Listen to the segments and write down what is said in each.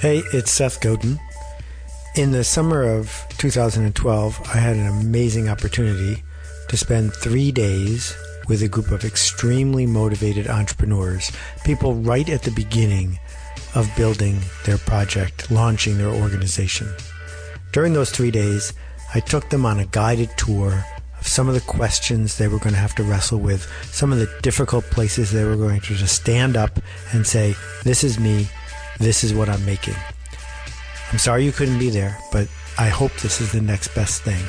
Hey, it's Seth Godin. In the summer of 2012, I had an amazing opportunity to spend 3 days with a group of extremely motivated entrepreneurs, people right at the beginning of building their project, launching their organization. During those 3 days, I took them on a guided tour of some of the questions they were going to have to wrestle with, some of the difficult places they were going to just stand up and say, this is me, this is what I'm making. I'm sorry you couldn't be there, but I hope this is the next best thing.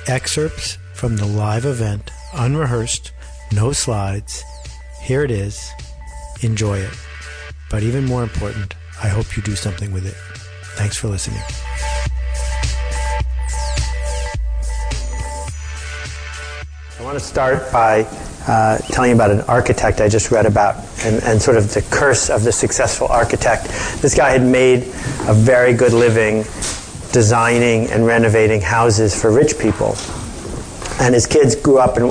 Excerpts from the live event, unrehearsed, no slides. Here it is. Enjoy it. But even more important, I hope you do something with it. Thanks for listening. I want to start by telling you about an architect I just read about and sort of the curse of the successful architect. This guy had made a very good living designing and renovating houses for rich people. And his kids grew up and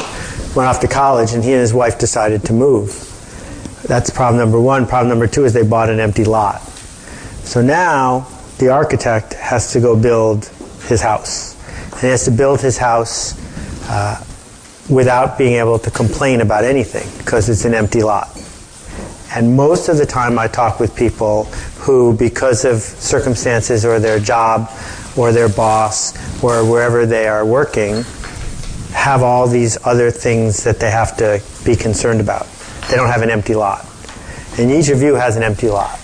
went off to college, and he and his wife decided to move. That's problem number one. Problem number two is they bought an empty lot. So now the architect has to go build his house. And he has to build his house without being able to complain about anything because it's an empty lot. And most of the time I talk with people who, because of circumstances or their job or their boss or wherever they are working, have all these other things that they have to be concerned about. They don't have an empty lot. And each of you has an empty lot.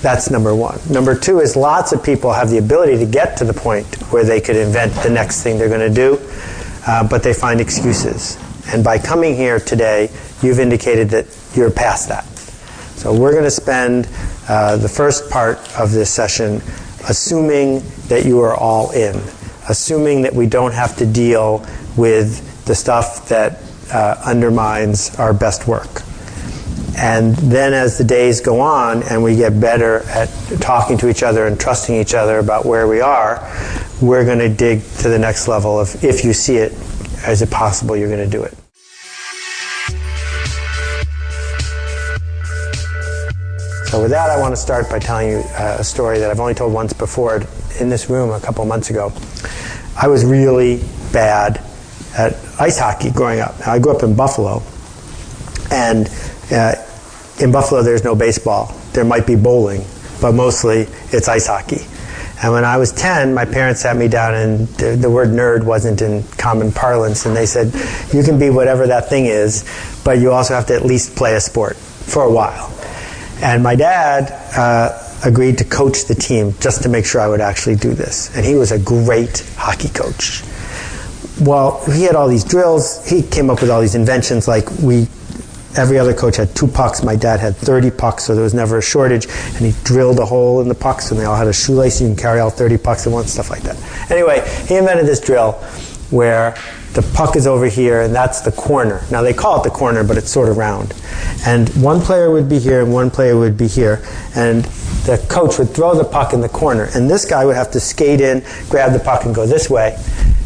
That's number one. Number two is lots of people have the ability to get to the point where they could invent the next thing they're going to do, but they find excuses. And by coming here today, you've indicated that you're past that. So we're going to spend the first part of this session assuming that you are all in, assuming that we don't have to deal with the stuff that undermines our best work. And then as the days go on and we get better at talking to each other and trusting each other about where we are, we're going to dig to the next level of, if you see it, is it possible you're going to do it? So with that, I want to start by telling you a story that I've only told once before in this room a couple months ago. I was really bad at ice hockey growing up. Now, I grew up in Buffalo, and in Buffalo there's no baseball. There might be bowling, but mostly it's ice hockey. And when I was 10, my parents sat me down, and the word nerd wasn't in common parlance, and they said, you can be whatever that thing is, but you also have to at least play a sport for a while. And my dad agreed to coach the team just to make sure I would actually do this. And he was a great hockey coach. Well, he had all these drills. He came up with all these inventions, like every other coach had 2 pucks. My dad had 30 pucks, so there was never a shortage. And he drilled a hole in the pucks, and they all had a shoelace. You can carry all 30 pucks at once, stuff like that. Anyway, he invented this drill where the puck is over here, and that's the corner. Now, they call it the corner, but it's sort of round. And one player would be here, and one player would be here. And the coach would throw the puck in the corner. And this guy would have to skate in, grab the puck, and go this way.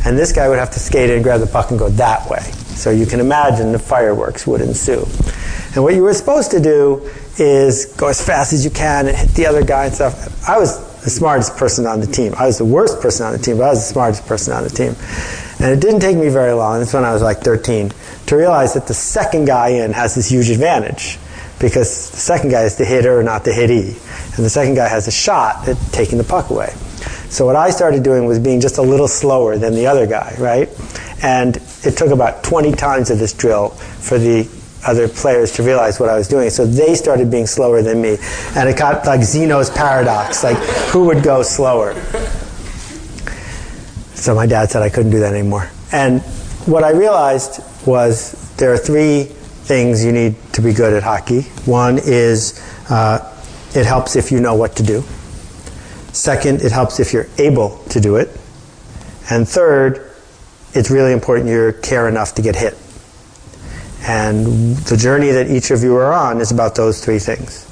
And this guy would have to skate in, grab the puck, and go that way. So you can imagine the fireworks would ensue. And what you were supposed to do is go as fast as you can and hit the other guy and stuff. I was the smartest person on the team. I was the worst person on the team, but I was the smartest person on the team. And it didn't take me very long, that's when I was like 13, to realize that the second guy in has this huge advantage, because the second guy is the hitter, not the hittee. And the second guy has a shot at taking the puck away. So what I started doing was being just a little slower than the other guy, right? And it took about 20 times of this drill for the other players to realize what I was doing. So they started being slower than me. And it got like Zeno's paradox, like who would go slower? So my dad said I couldn't do that anymore. And what I realized was there are 3 things you need to be good at hockey. One is it helps if you know what to do. Second, it helps if you're able to do it. And third, it's really important you care enough to get hit. And the journey that each of you are on is about those 3 things.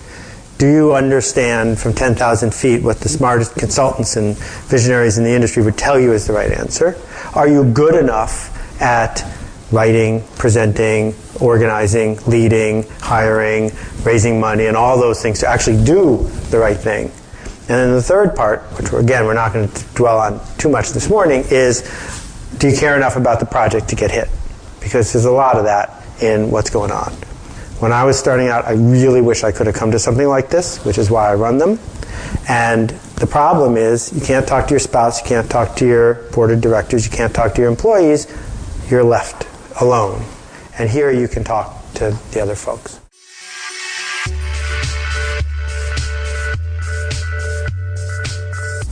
Do you understand from 10,000 feet what the smartest consultants and visionaries in the industry would tell you is the right answer? Are you good enough at writing, presenting, organizing, leading, hiring, raising money, and all those things to actually do the right thing? And then the third part, which we're not going to dwell on too much this morning, is do you care enough about the project to get hit? Because there's a lot of that in what's going on. When I was starting out, I really wish I could have come to something like this, which is why I run them. And the problem is you can't talk to your spouse, you can't talk to your board of directors, you can't talk to your employees. You're left alone. And here you can talk to the other folks.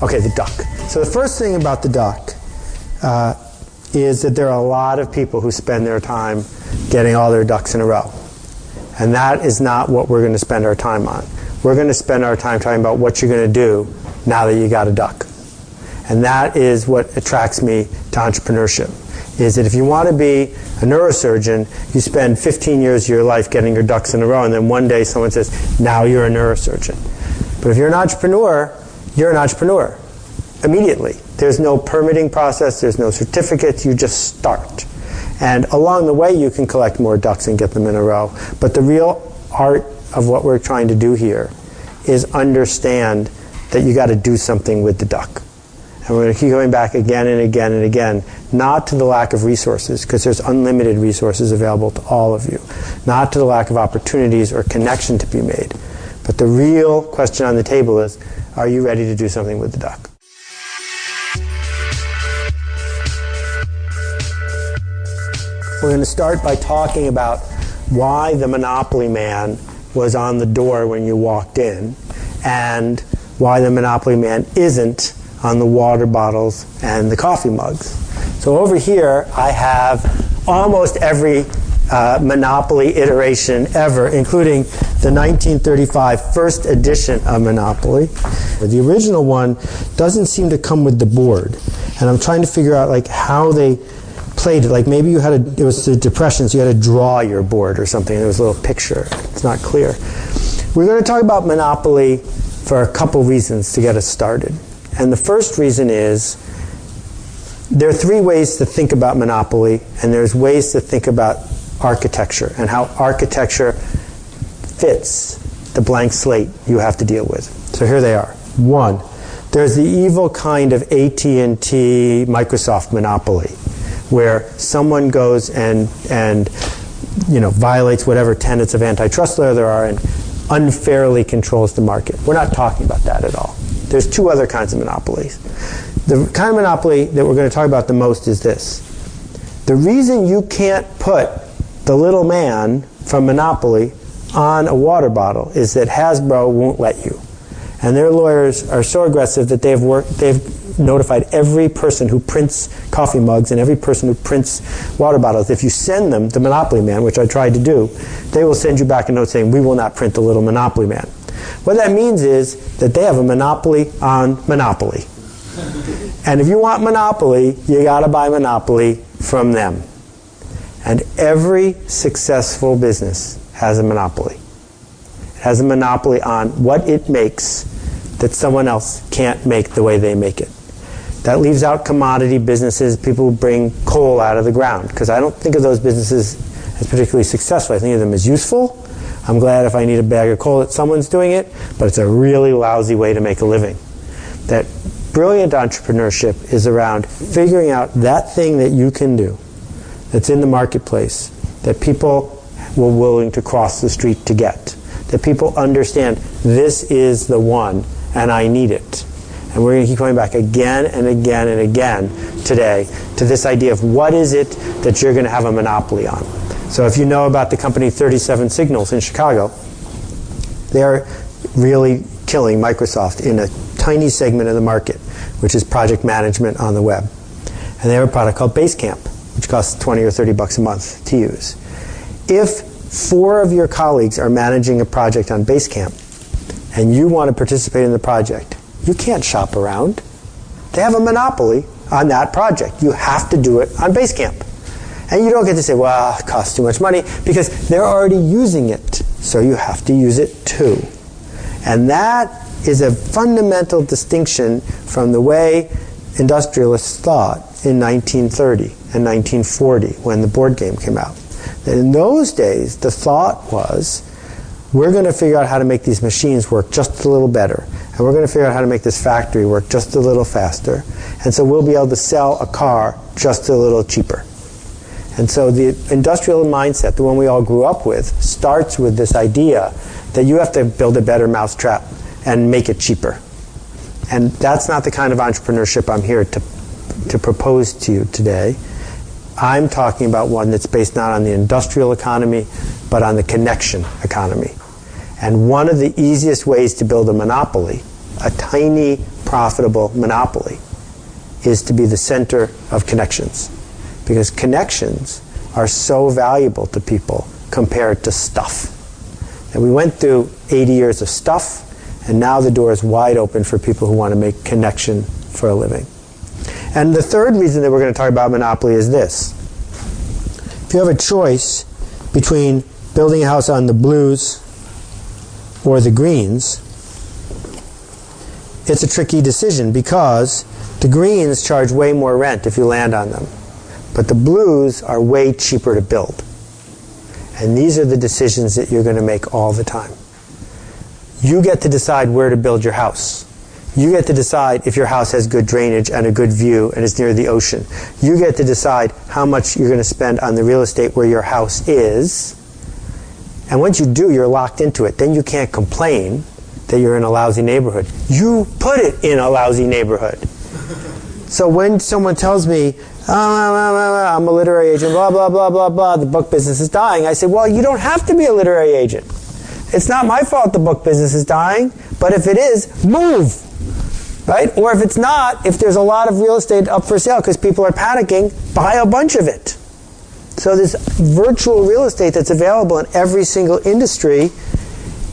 Okay, the duck. So the first thing about the duck is that there are a lot of people who spend their time getting all their ducks in a row. And that is not what we're going to spend our time on. We're going to spend our time talking about what you're going to do now that you got a duck. And that is what attracts me to entrepreneurship, is that if you want to be a neurosurgeon, you spend 15 years of your life getting your ducks in a row, and then one day someone says, now you're a neurosurgeon. But if you're an entrepreneur, you're an entrepreneur immediately. There's no permitting process, there's no certificates, you just start. And along the way you can collect more ducks and get them in a row. But the real art of what we're trying to do here is understand that you got to do something with the duck. And we're going to keep going back again and again and again, not to the lack of resources, because there's unlimited resources available to all of you, not to the lack of opportunities or connection to be made. But the real question on the table is, are you ready to do something with the duck? We're going to start by talking about why the Monopoly Man was on the door when you walked in, and why the Monopoly Man isn't on the water bottles and the coffee mugs. So over here I have almost every Monopoly iteration ever, including the 1935 first edition of Monopoly. The original one doesn't seem to come with the board, and I'm trying to figure out like how they played it. Like maybe you had it was the Depression, so you had to draw your board or something. There was a little picture. It's not clear. We're going to talk about Monopoly for a couple reasons to get us started. And the first reason is there are three ways to think about Monopoly, and there's ways to think about architecture and how architecture fits the blank slate you have to deal with. So here they are. One, there's the evil kind of AT&T Microsoft monopoly, where someone goes and violates whatever tenets of antitrust law there are and unfairly controls the market. We're not talking about that at all. There's two other kinds of monopolies. The kind of monopoly that we're going to talk about the most is this. The reason you can't put the little man from Monopoly on a water bottle is that Hasbro won't let you. And their lawyers are so aggressive that they've notified every person who prints coffee mugs and every person who prints water bottles. If you send them the Monopoly Man, which I tried to do, they will send you back a note saying, we will not print the little Monopoly Man. What that means is that they have a monopoly on monopoly. And if you want monopoly, you got to buy monopoly from them. And every successful business has a monopoly. It has a monopoly on what it makes that someone else can't make the way they make it. That leaves out commodity businesses, people who bring coal out of the ground, because I don't think of those businesses as particularly successful. I think of them as useful. I'm glad if I need a bag of coal that someone's doing it, but it's a really lousy way to make a living. That brilliant entrepreneurship is around figuring out that thing that you can do that's in the marketplace, that people were willing to cross the street to get, that people understand this is the one and I need it. And we're going to keep going back again and again and again today to this idea of what is it that you're going to have a monopoly on. So if you know about the company 37 Signals in Chicago, they're really killing Microsoft in a tiny segment of the market, which is project management on the web. And they have a product called Basecamp, which costs $20 or $30 a month to use. If 4 of your colleagues are managing a project on Basecamp and you want to participate in the project, you can't shop around. They have a monopoly on that project. You have to do it on Basecamp. And you don't get to say, well, it costs too much money, because they're already using it. So you have to use it too. And that is a fundamental distinction from the way industrialists thought in 1930 and 1940 when the board game came out. That in those days, the thought was, we're going to figure out how to make these machines work just a little better. And we're going to figure out how to make this factory work just a little faster. And so we'll be able to sell a car just a little cheaper. And so the industrial mindset, the one we all grew up with, starts with this idea that you have to build a better mousetrap and make it cheaper. And that's not the kind of entrepreneurship I'm here to propose to you today. I'm talking about one that's based not on the industrial economy, but on the connection economy. And one of the easiest ways to build a monopoly, a tiny, profitable monopoly, is to be the center of connections. Because connections are so valuable to people compared to stuff. And we went through 80 years of stuff, and now the door is wide open for people who want to make connection for a living. And the third reason that we're going to talk about monopoly is this. If you have a choice between building a house on the blues or the greens, it's a tricky decision because the greens charge way more rent if you land on them. But the blues are way cheaper to build. And these are the decisions that you're going to make all the time. You get to decide where to build your house. You get to decide if your house has good drainage and a good view and is near the ocean. You get to decide how much you're going to spend on the real estate where your house is. And once you do, you're locked into it. Then you can't complain that you're in a lousy neighborhood. You put it in a lousy neighborhood. So when someone tells me, I'm a literary agent, blah, blah, blah, blah, blah, the book business is dying, I say, well, you don't have to be a literary agent. It's not my fault the book business is dying, but if it is, move. Right? Or if it's not, if there's a lot of real estate up for sale because people are panicking, buy a bunch of it. So this virtual real estate that's available in every single industry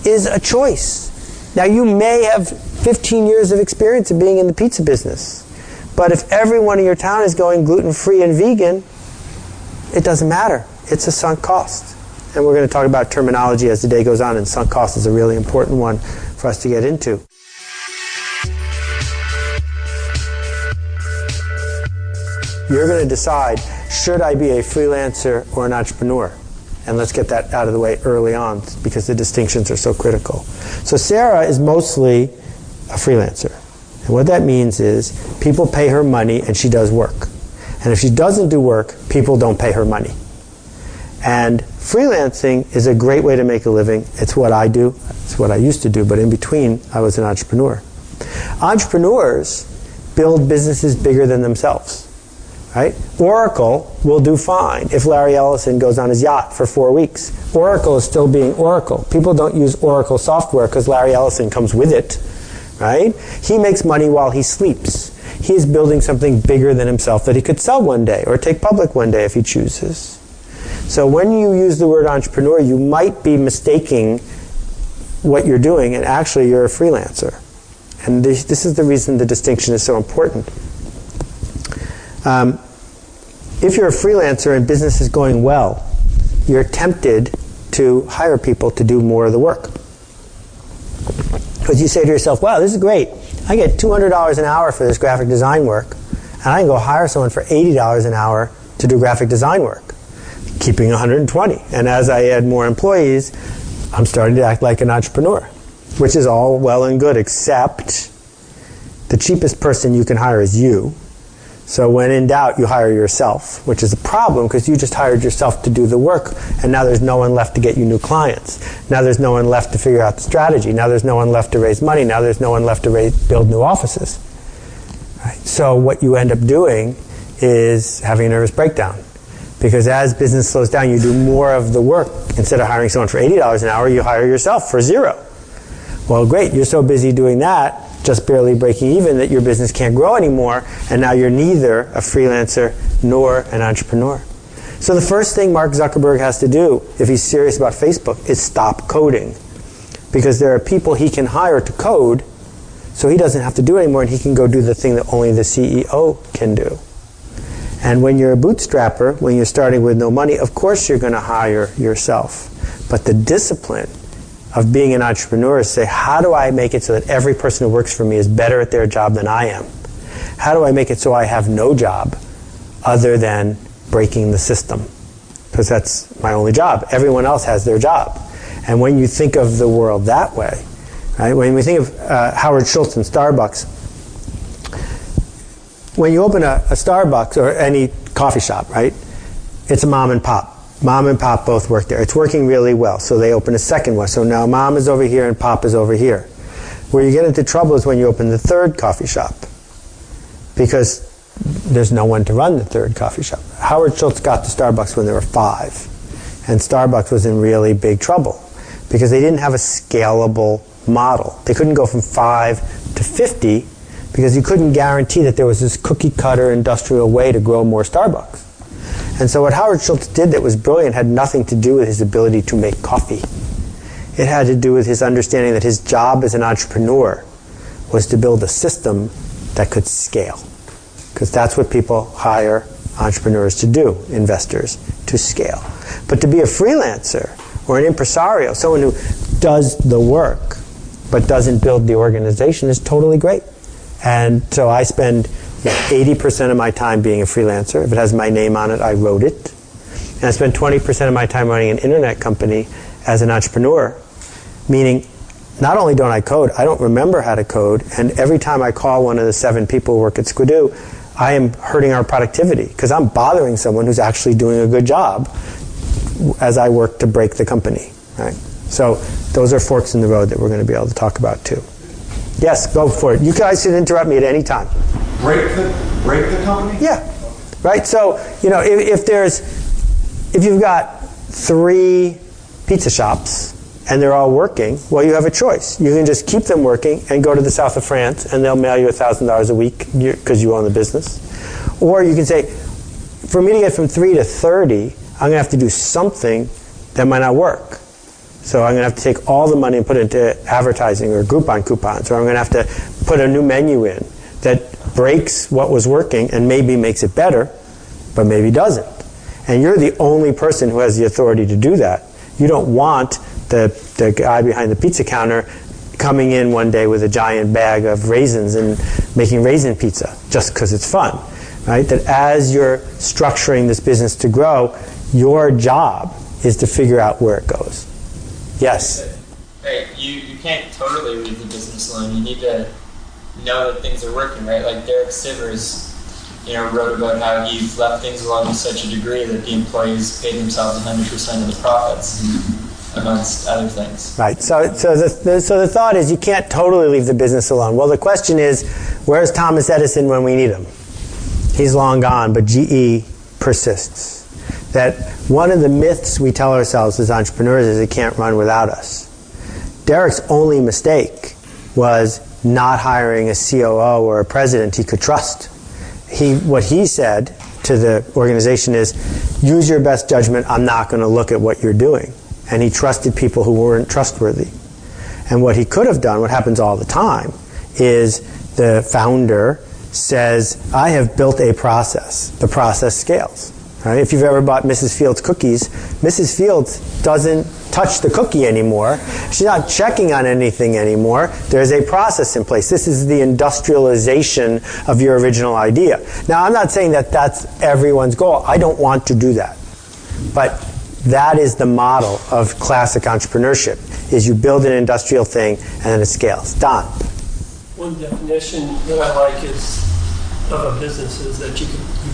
is a choice. Now you may have 15 years of experience of being in the pizza business. But if everyone in your town is going gluten-free and vegan, it doesn't matter. It's a sunk cost. And we're going to talk about terminology as the day goes on, and sunk cost is a really important one for us to get into. You're going to decide, should I be a freelancer or an entrepreneur? And let's get that out of the way early on because the distinctions are so critical. So Sarah is mostly a freelancer. And what that means is people pay her money and she does work. And if she doesn't do work, people don't pay her money. And freelancing is a great way to make a living. It's what I do. It's what I used to do. But in between, I was an entrepreneur. Entrepreneurs build businesses bigger than themselves. Right? Oracle will do fine if Larry Ellison goes on his yacht for 4 weeks. Oracle is still being Oracle. People don't use Oracle software because Larry Ellison comes with it. Right? He makes money while he sleeps. He is building something bigger than himself that he could sell one day or take public one day if he chooses. So when you use the word entrepreneur, you might be mistaking what you're doing, and actually you're a freelancer. And this is the reason the distinction is so important. If you're a freelancer and business is going well, you're tempted to hire people to do more of the work. Because you say to yourself, wow, this is great. I get $200 an hour for this graphic design work, and I can go hire someone for $80 an hour to do graphic design work, keeping 120. And as I add more employees, I'm starting to act like an entrepreneur, which is all well and good, except the cheapest person you can hire is you. So when in doubt, you hire yourself, which is a problem because you just hired yourself to do the work, and now there's no one left to get you new clients. Now there's no one left to figure out the strategy. Now there's no one left to raise money. Now there's no one left to build new offices. Right? So what you end up doing is having a nervous breakdown. Because as business slows down, you do more of the work. Instead of hiring someone for $80 an hour, you hire yourself for $0. Well, great, you're so busy doing that, just barely breaking even, that your business can't grow anymore, and now you're neither a freelancer nor an entrepreneur. So the first thing Mark Zuckerberg has to do, if he's serious about Facebook, is stop coding. Because there are people he can hire to code, so he doesn't have to do it anymore, and he can go do the thing that only the CEO can do. And when you're a bootstrapper, when you're starting with no money, of course you're going to hire yourself. But the discipline of being an entrepreneur is say, how do I make it so that every person who works for me is better at their job than I am? How do I make it so I have no job other than breaking the system? Because that's my only job. Everyone else has their job. And when you think of the world that way, right? When we think of Howard Schultz and Starbucks, when you open a Starbucks or any coffee shop, right? It's a mom and pop. Mom and pop both work there. It's working really well. So they open a second one. So now mom is over here and pop is over here. Where you get into trouble is when you open the third coffee shop, because there's no one to run the third coffee shop. Howard Schultz got to Starbucks when there were 5. And Starbucks was in really big trouble because they didn't have a scalable model. They couldn't go from 5 to 50 because you couldn't guarantee that there was this cookie cutter industrial way to grow more Starbucks. And so what Howard Schultz did that was brilliant had nothing to do with his ability to make coffee. It had to do with his understanding that his job as an entrepreneur was to build a system that could scale. Because that's what people hire entrepreneurs to do, investors, to scale. But to be a freelancer or an impresario, someone who does the work but doesn't build the organization, is totally great. And so I spend 80% of my time being a freelancer. If it has my name on it, I wrote it. And I spend 20% of my time running an internet company as an entrepreneur, meaning not only don't I code, I don't remember how to code, and every time I call one of the 7 people who work at Squidoo, I am hurting our productivity because I'm bothering someone who's actually doing a good job as I work to break the company. Right? So those are forks in the road that we're going to be able to talk about too. Yes, go for it. You guys can interrupt me at any time. Break the company? Yeah. Right? So, if you've got 3 pizza shops and they're all working, well, you have a choice. You can just keep them working and go to the south of France and they'll mail you $1,000 a week because you own the business. Or you can say, for me to get from 3 to 30, I'm going to have to do something that might not work. So I'm going to have to take all the money and put it into advertising or Groupon coupons, or I'm going to have to put a new menu in that breaks what was working and maybe makes it better, but maybe doesn't. And you're the only person who has the authority to do that. You don't want the guy behind the pizza counter coming in one day with a giant bag of raisins and making raisin pizza just because it's fun. Right? That as you're structuring this business to grow, your job is to figure out where it goes. Yes? Right. You can't totally leave the business alone. You need to know that things are working, right? Like Derek Sivers, wrote about how he left things alone to such a degree that the employees paid themselves 100% of the profits, amongst other things. Right. So the thought is you can't totally leave the business alone. Well, the question is, where's Thomas Edison when we need him? He's long gone, but GE persists. That one of the myths we tell ourselves as entrepreneurs is it can't run without us. Derek's only mistake was not hiring a COO or a president he could trust. What he said to the organization is, use your best judgment, I'm not going to look at what you're doing. And he trusted people who weren't trustworthy. And what he could have done, what happens all the time, is the founder says, I have built a process. The process scales. Right? If you've ever bought Mrs. Fields cookies, Mrs. Fields doesn't touch the cookie anymore. She's not checking on anything anymore. There's a process in place. This is the industrialization of your original idea. Now, I'm not saying that that's everyone's goal. I don't want to do that. But that is the model of classic entrepreneurship, is you build an industrial thing and then it scales. Don? One definition that I like of a business is that you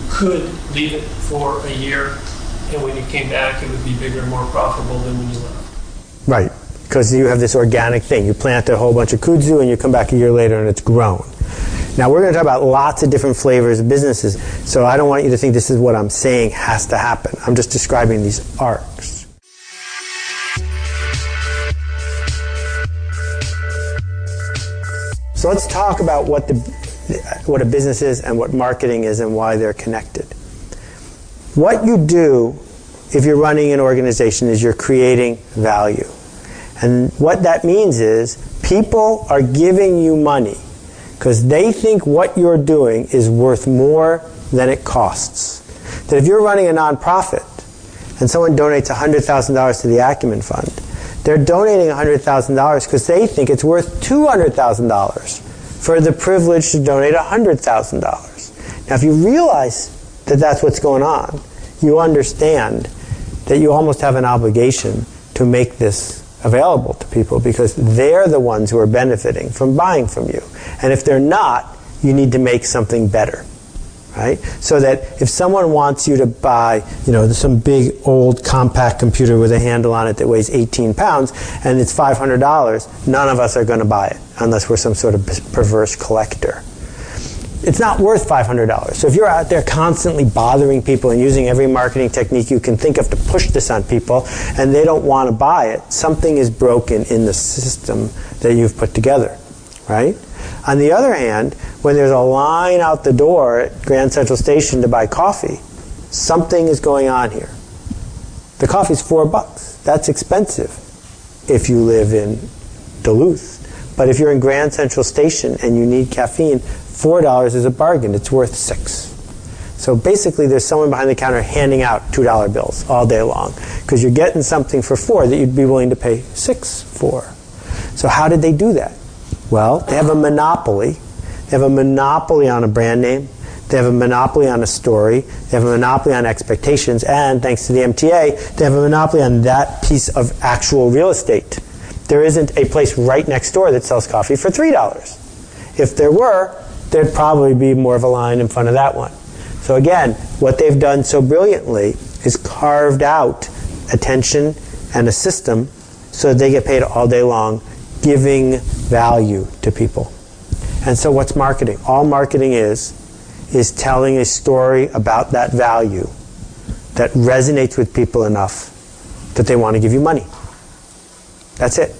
could leave it for a year, and when you came back, it would be bigger and more profitable than when you left. Right, because you have this organic thing. You plant a whole bunch of kudzu, and you come back a year later, and it's grown. Now, we're going to talk about lots of different flavors of businesses, so I don't want you to think this is what I'm saying has to happen. I'm just describing these arcs. So let's talk about what a business is and what marketing is and why they're connected. What you do if you're running an organization is you're creating value. And what that means is people are giving you money because they think what you're doing is worth more than it costs. That if you're running a nonprofit and someone donates $100,000 to the Acumen Fund, they're donating $100,000 because they think it's worth $200,000 for the privilege to donate $100,000. Now, if you realize that that's what's going on, you understand that you almost have an obligation to make this available to people because they're the ones who are benefiting from buying from you. And if they're not, you need to make something better, right? So that if someone wants you to buy, some big old compact computer with a handle on it that weighs 18 pounds and it's $500, none of us are going to buy it unless we're some sort of perverse collector. It's not worth $500. So if you're out there constantly bothering people and using every marketing technique you can think of to push this on people and they don't want to buy it, something is broken in the system that you've put together, right? On the other hand, when there's a line out the door at Grand Central Station to buy coffee, something is going on here. The coffee's $4. That's expensive if you live in Duluth. But if you're in Grand Central Station and you need caffeine, $4 is a bargain. It's worth $6. So basically there's someone behind the counter handing out $2 bills all day long because you're getting something for $4 that you'd be willing to pay $6 for. So how did they do that? Well, they have a monopoly. They have a monopoly on a brand name. They have a monopoly on a story. They have a monopoly on expectations. And thanks to the MTA, they have a monopoly on that piece of actual real estate. There isn't a place right next door that sells coffee for $3. If there were, there'd probably be more of a line in front of that one. So again, what they've done so brilliantly is carved out attention and a system so that they get paid all day long giving value to people. And so what's marketing? All marketing is telling a story about that value that resonates with people enough that they want to give you money. That's it.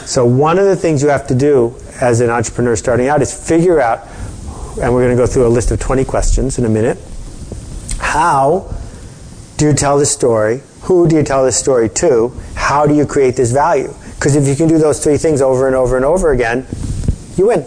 So one of the things you have to do as an entrepreneur starting out is figure out, and we're going to go through a list of 20 questions in a minute, how do you tell this story? Who do you tell this story to? How do you create this value? Because if you can do those three things over and over and over again, you win.